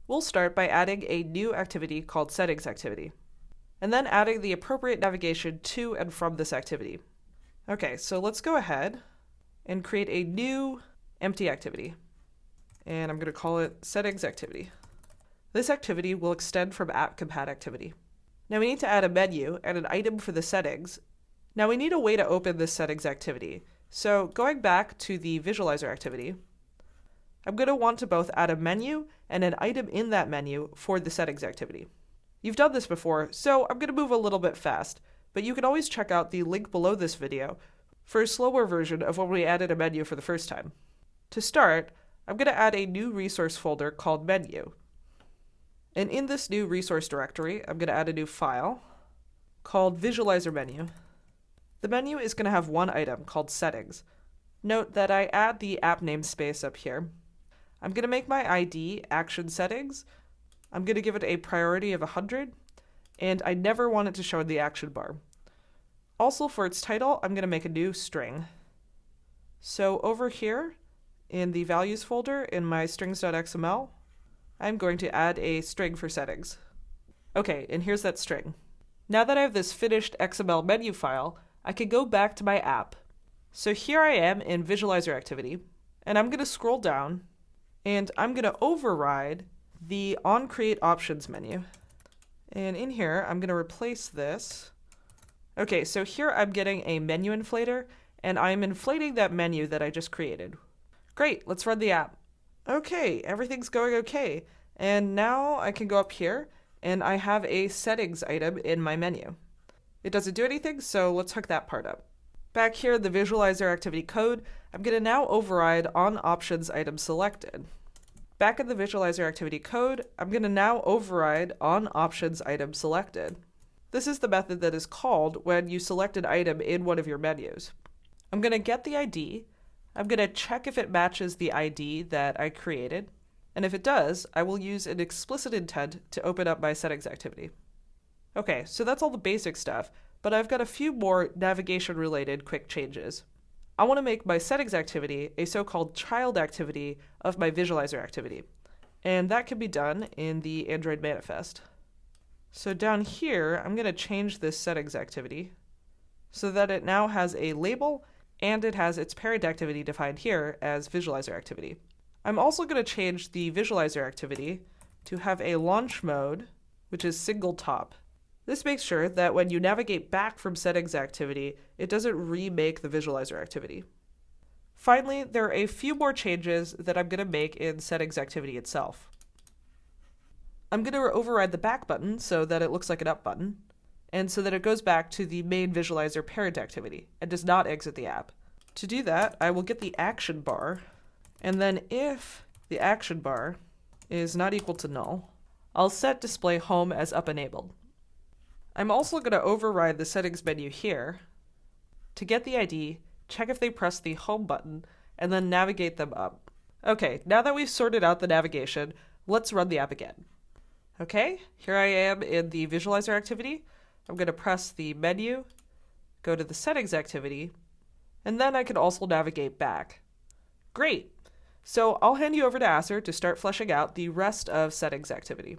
We'll start by adding a new activity called Settings Activity, and then adding the appropriate navigation to and from this activity. Okay, so let's go ahead and create a new empty activity, and I'm going to call it Settings Activity. This activity will extend from AppCompat activity. Now we need to add a menu and an item for the settings. Now we need a way to open this settings activity. So going back to the visualizer activity, I'm going to want to both add a menu and an item in that menu for the settings activity. You've done this before, so I'm going to move a little bit fast, but you can always check out the link below this video for a slower version of when we added a menu for the first time. To start, I'm going to add a new resource folder called menu. And in this new resource directory, I'm going to add a new file called visualizer menu. The menu is going to have one item called settings. Note that I add the app namespace up here. I'm going to make my ID action settings. I'm going to give it a priority of 100, and I never want it to show in the action bar. Also for its title, I'm going to make a new string. So over here in the values folder in my strings.xml, I'm going to add a string for settings. Okay, and here's that string. Now that I have this finished XML menu file, I can go back to my app. So here I am in Visualizer Activity, and I'm going to scroll down, and I'm going to override the onCreate Options menu. And in here, I'm going to replace this. Okay, so here I'm getting a menu inflator, and I'm inflating that menu that I just created. Great, let's run the app. Okay, everything's going okay. And now I can go up here and I have a settings item in my menu. It doesn't do anything, so let's hook that part up. Back here in the visualizer activity code, I'm going to now override on options item selected. Back in the visualizer activity code, I'm going to now override on options item selected. This is the method that is called when you select an item in one of your menus. I'm going to get the ID. I'm going to check if it matches the ID that I created, and if it does, I will use an explicit intent to open up my settings activity. Okay, so that's all the basic stuff, but I've got a few more navigation-related quick changes. I want to make my settings activity a so-called child activity of my visualizer activity, and that can be done in the Android manifest. So down here, I'm going to change this settings activity so that it now has a label and it has its parent activity defined here as visualizer activity. I'm also going to change the visualizer activity to have a launch mode, which is single top. This makes sure that when you navigate back from settings activity, it doesn't remake the visualizer activity. Finally, there are a few more changes that I'm going to make in settings activity itself. I'm going to override the back button so that it looks like an up button, and so that it goes back to the main visualizer parent activity and does not exit the app. To do that, I will get the action bar, and then if the action bar is not equal to null, I'll set display home as up enabled. I'm also going to override the settings menu here to get the ID, check if they press the home button, and then navigate them up. Okay, now that we've sorted out the navigation, let's run the app again. Okay, here I am in the visualizer activity. I'm going to press the menu, go to the settings activity, and then I can also navigate back. Great! So I'll hand you over to Acer to start fleshing out the rest of settings activity.